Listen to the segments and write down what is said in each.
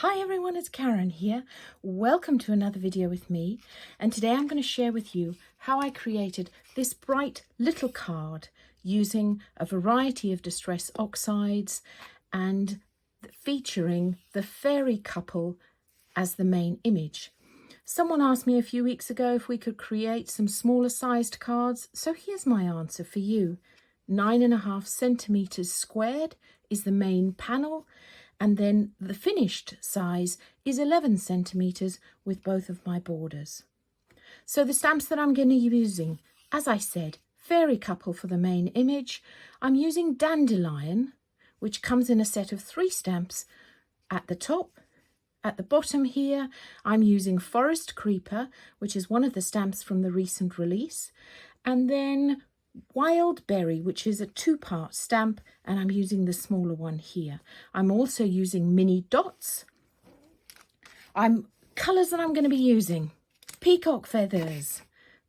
Hi everyone, it's Karen here. Welcome to another video with me, and today I'm going to share with you how I created this bright little card using a variety of distress oxides and featuring the fairy couple as the main image. Someone asked me a few weeks ago if we could create some smaller sized cards, so here's my answer for you. 9.5 centimeters squared is the main panel, and then the finished size is 11 centimeters with both of my borders. So the stamps that I'm going to be using, as I said, fairy couple for the main image. I'm using Dandelion, which comes in a set of 3 stamps at the top. At the bottom here, I'm using Forest Creeper, which is one of the stamps from the recent release. And then Wild Berry, which is a 2-part stamp, and I'm using the smaller one here. I'm also using mini dots. Colours that I'm going to be using: peacock feathers,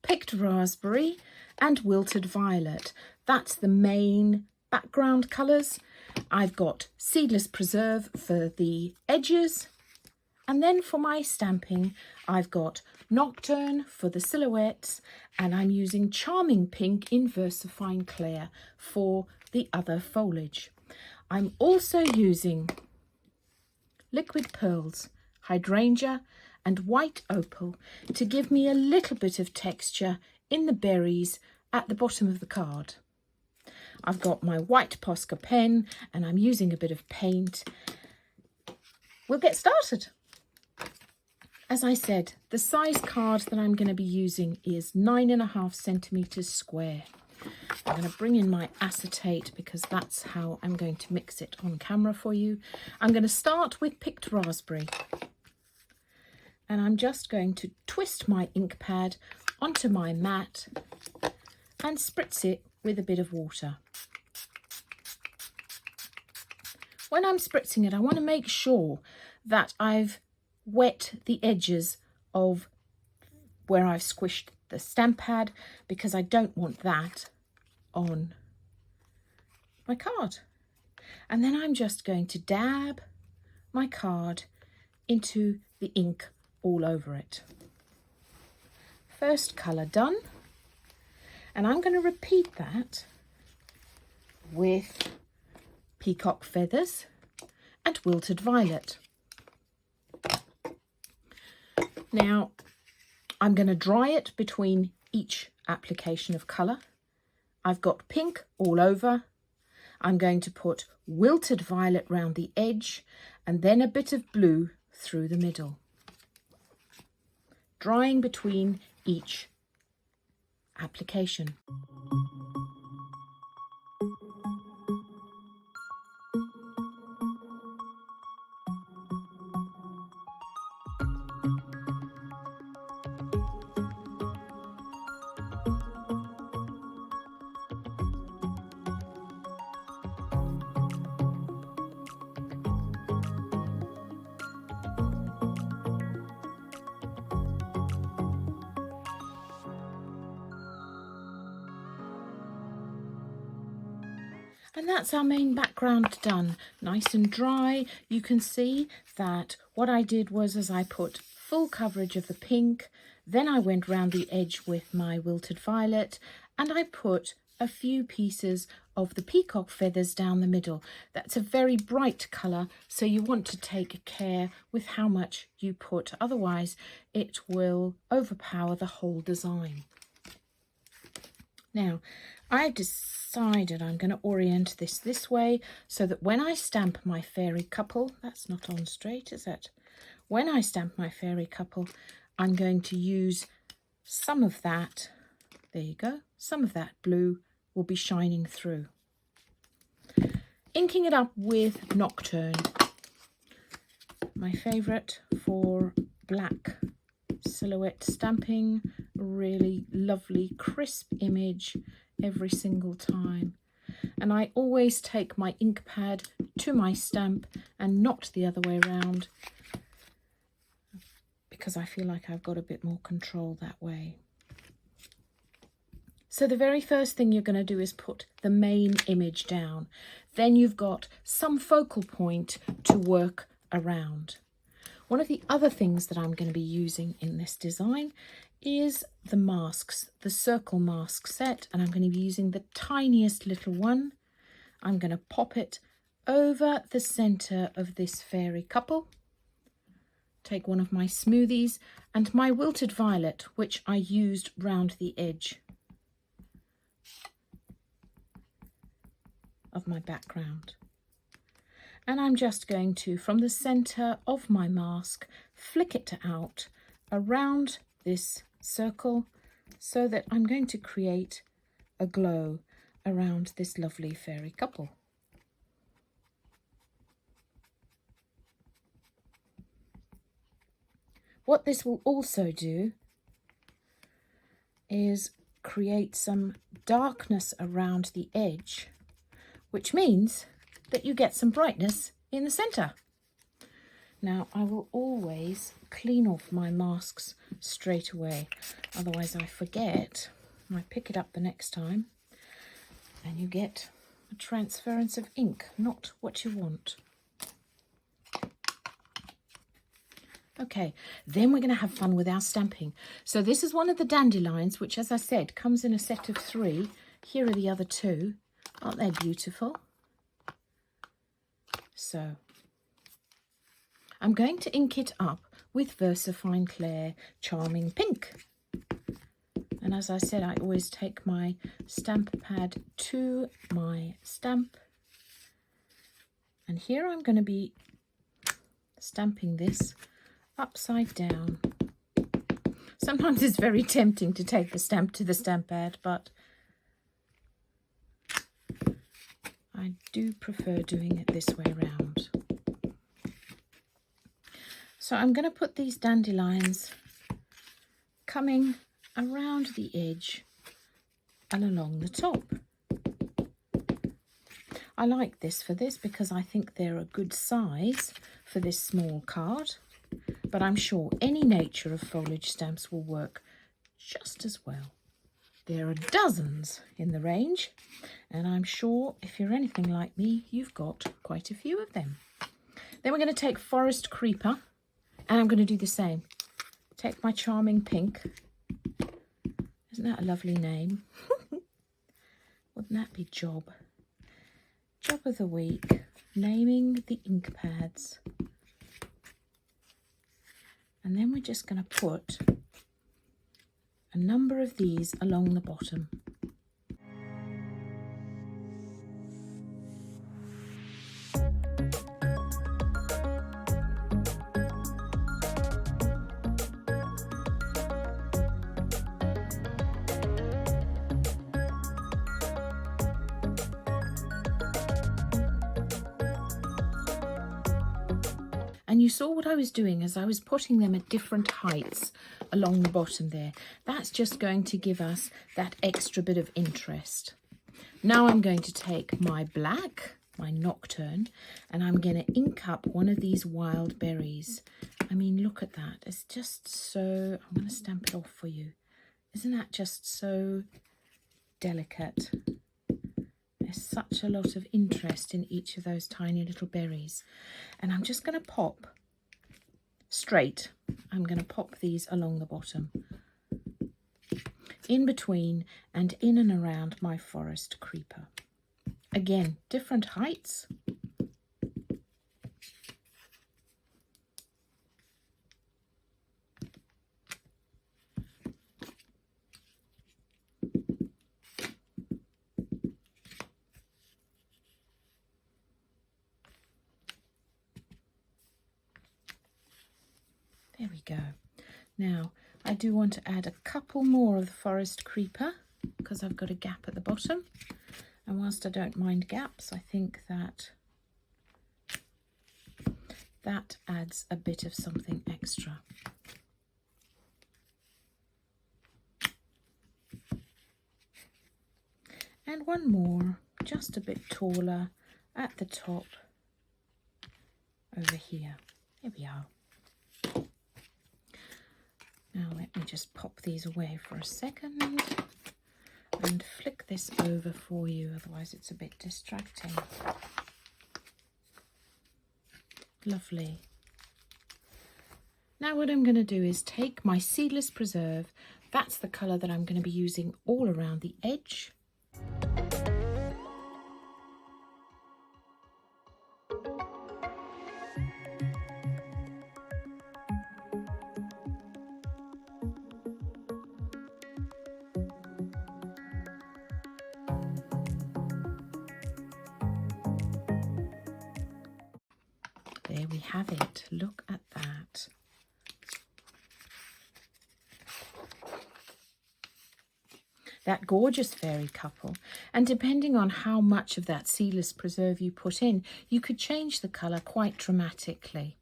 picked raspberry, and wilted violet. That's the main background colours. I've got seedless preserve for the edges. And then for my stamping, I've got Nocturne for the silhouettes, and I'm using Charming Pink in Versafine Clair for the other foliage. I'm also using Liquid Pearls, Hydrangea and White Opal to give me a little bit of texture in the berries at the bottom of the card. I've got my white Posca pen and I'm using a bit of paint. We'll get started. As I said, the size card that I'm going to be using is 9.5 centimeters square. I'm going to bring in my acetate because that's how I'm going to mix it on camera for you. I'm going to start with picked raspberry. And I'm just going to twist my ink pad onto my mat and spritz it with a bit of water. When I'm spritzing it, I want to make sure that I've wet the edges of where I've squished the stamp pad, because I don't want that on my card. And then I'm just going to dab my card into the ink all over it. First colour done, and I'm going to repeat that with peacock feathers and wilted violet. Now, I'm going to dry it between each application of colour. I've got pink all over. I'm going to put wilted violet round the edge and then a bit of blue through the middle. Drying between each application. And that's our main background done, nice and dry. You can see that what I did was, as I put full coverage of the pink, then I went round the edge with my wilted violet, and I put a few pieces of the peacock feathers down the middle. That's a very bright colour, so you want to take care with how much you put, otherwise it will overpower the whole design. Now, I've decided I'm going to orient this way so that when I stamp my fairy couple, that's not on straight, is it? When I stamp my fairy couple, I'm going to use some of that, there you go, some of that blue will be shining through. Inking it up with Nocturne, my favourite for black silhouette stamping. Really lovely crisp image every single time, and I always take my ink pad to my stamp and not the other way around, because I feel like I've got a bit more control that way. So the very first thing you're going to do is put the main image down. Then you've got some focal point to work around. One of the other things that I'm going to be using in this design is the masks, the circle mask set, and I'm going to be using the tiniest little one. I'm going to pop it over the center of this fairy couple. Take one of my smoothies and my wilted violet, which I used round the edge of my background. And I'm just going to, from the center of my mask, flick it out around this circle so that I'm going to create a glow around this lovely fairy couple. What this will also do is create some darkness around the edge, which means that you get some brightness in the center. Now, I will always clean off my masks straight away, otherwise I forget. I pick it up the next time and you get a transference of ink, not what you want. Okay, then we're going to have fun with our stamping. So this is one of the dandelions, which, as I said, comes in a set of 3. Here are the other 2. Aren't they beautiful? So I'm going to ink it up with Versafine Clair Charming Pink. And as I said, I always take my stamp pad to my stamp. And here I'm going to be stamping this upside down. Sometimes it's very tempting to take the stamp to the stamp pad, but I do prefer doing it this way around. So I'm going to put these dandelions coming around the edge and along the top. I like this for this because I think they're a good size for this small card, but I'm sure any nature of foliage stamps will work just as well. There are dozens in the range, and I'm sure if you're anything like me, you've got quite a few of them. Then we're going to take Forest Creeper, and I'm going to do the same. Take my Charming Pink. Isn't that a lovely name? Wouldn't that be job? Job of the week, naming the ink pads. And then we're just going to put a number of these along the bottom. And you saw what I was doing as I was putting them at different heights along the bottom there. That's just going to give us that extra bit of interest. Now I'm going to take my black, my Nocturne, and I'm going to ink up one of these wild berries. I mean, look at that. It's just so... I'm going to stamp it off for you. Isn't that just so delicate? There's such a lot of interest in each of those tiny little berries. And I'm just going to pop straight. I'm going to pop these along the bottom, in between and in and around my Forest Creeper. Again, different heights. There we go. Now, I do want to add a couple more of the Forest Creeper because I've got a gap at the bottom. And whilst I don't mind gaps, I think that that adds a bit of something extra. And one more, just a bit taller at the top over here. There we are. Now let me just pop these away for a second and flick this over for you, otherwise it's a bit distracting. Lovely. Now what I'm going to do is take my Seedless Preserve. That's the colour that I'm going to be using all around the edge. There we have it. Look at that. That gorgeous fairy couple. And depending on how much of that Seedless Preserve you put in, you could change the colour quite dramatically.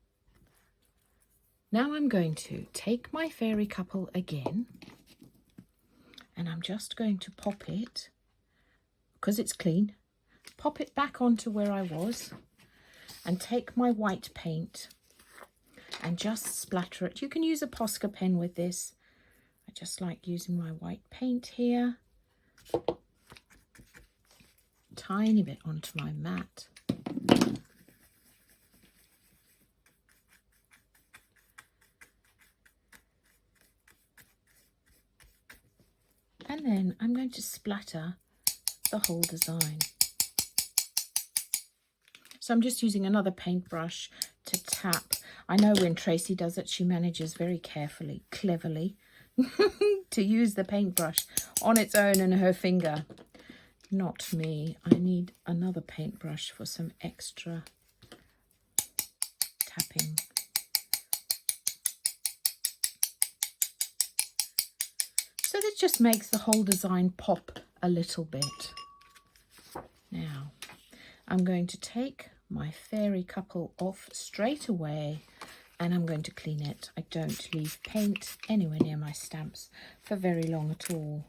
Now I'm going to take my fairy couple again, and I'm just going to pop it, because it's clean, pop it back onto where I was, and take my white paint and just splatter it. You can use a Posca pen with this. I just like using my white paint here. Tiny bit onto my mat. And then I'm going to splatter the whole design. So I'm just using another paintbrush to tap. I know when Tracy does it, she manages very carefully, cleverly, to use the paintbrush on its own and her finger. Not me. I need another paintbrush for some extra tapping. So this just makes the whole design pop a little bit. Now, I'm going to take my fairy couple off straight away and I'm going to clean it. I don't leave paint anywhere near my stamps for very long at all.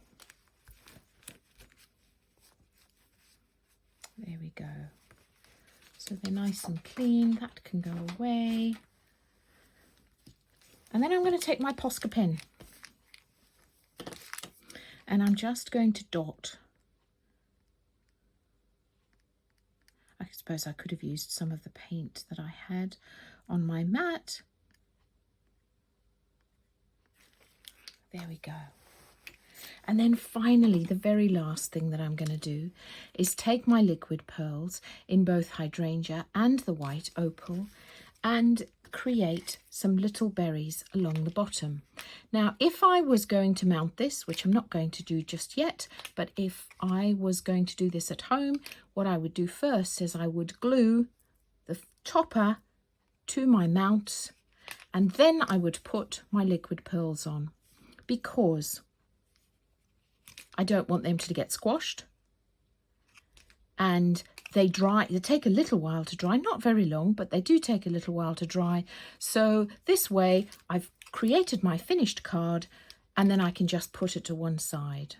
There we go. So they're nice and clean. That can go away. And then I'm going to take my Posca pen and I'm just going to dot. I suppose I could have used some of the paint that I had on my mat. There we go. And then finally, the very last thing that I'm going to do is take my liquid pearls in both hydrangea and the white opal and create some little berries along the bottom. Now, if I was going to mount this, which I'm not going to do just yet, but if I was going to do this at home, what I would do first is I would glue the topper to my mounts and then I would put my liquid pearls on, because I don't want them to get squashed, and they take a little while to dry, not very long, but they do take a little while to dry. So this way I've created my finished card and then I can just put it to one side.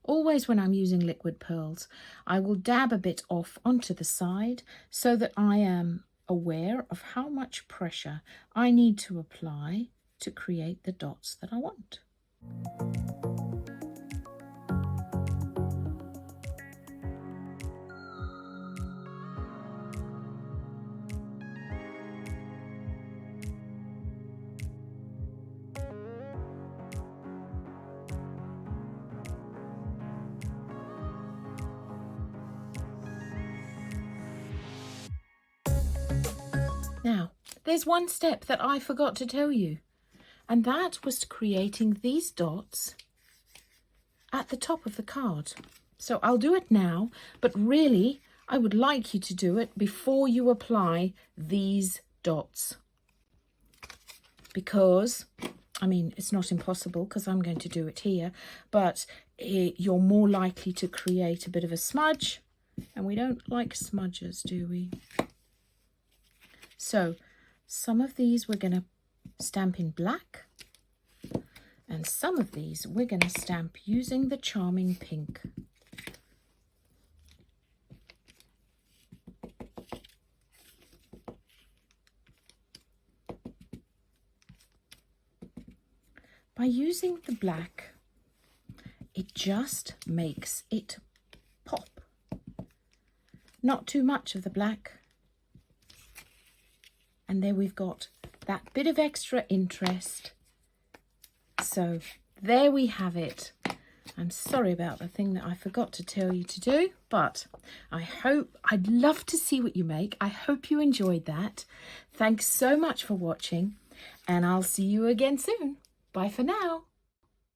Always when I'm using liquid pearls, I will dab a bit off onto the side so that I am aware of how much pressure I need to apply to create the dots that I want. Now, there's one step that I forgot to tell you, and that was creating these dots at the top of the card. So I'll do it now, but really I would like you to do it before you apply these dots, because, I mean, it's not impossible because I'm going to do it here, but you're more likely to create a bit of a smudge, and we don't like smudges, do we? So some of these we're going to stamp in black, and some of these we're going to stamp using the charming pink. By using the black, it just makes it pop. Not too much of the black, And there we've got that bit of extra interest. So there we have it. I'm sorry about the thing that I forgot to tell you to do, but I'd love to see what you make. I hope you enjoyed that. Thanks so much for watching, and I'll see you again soon. Bye for now.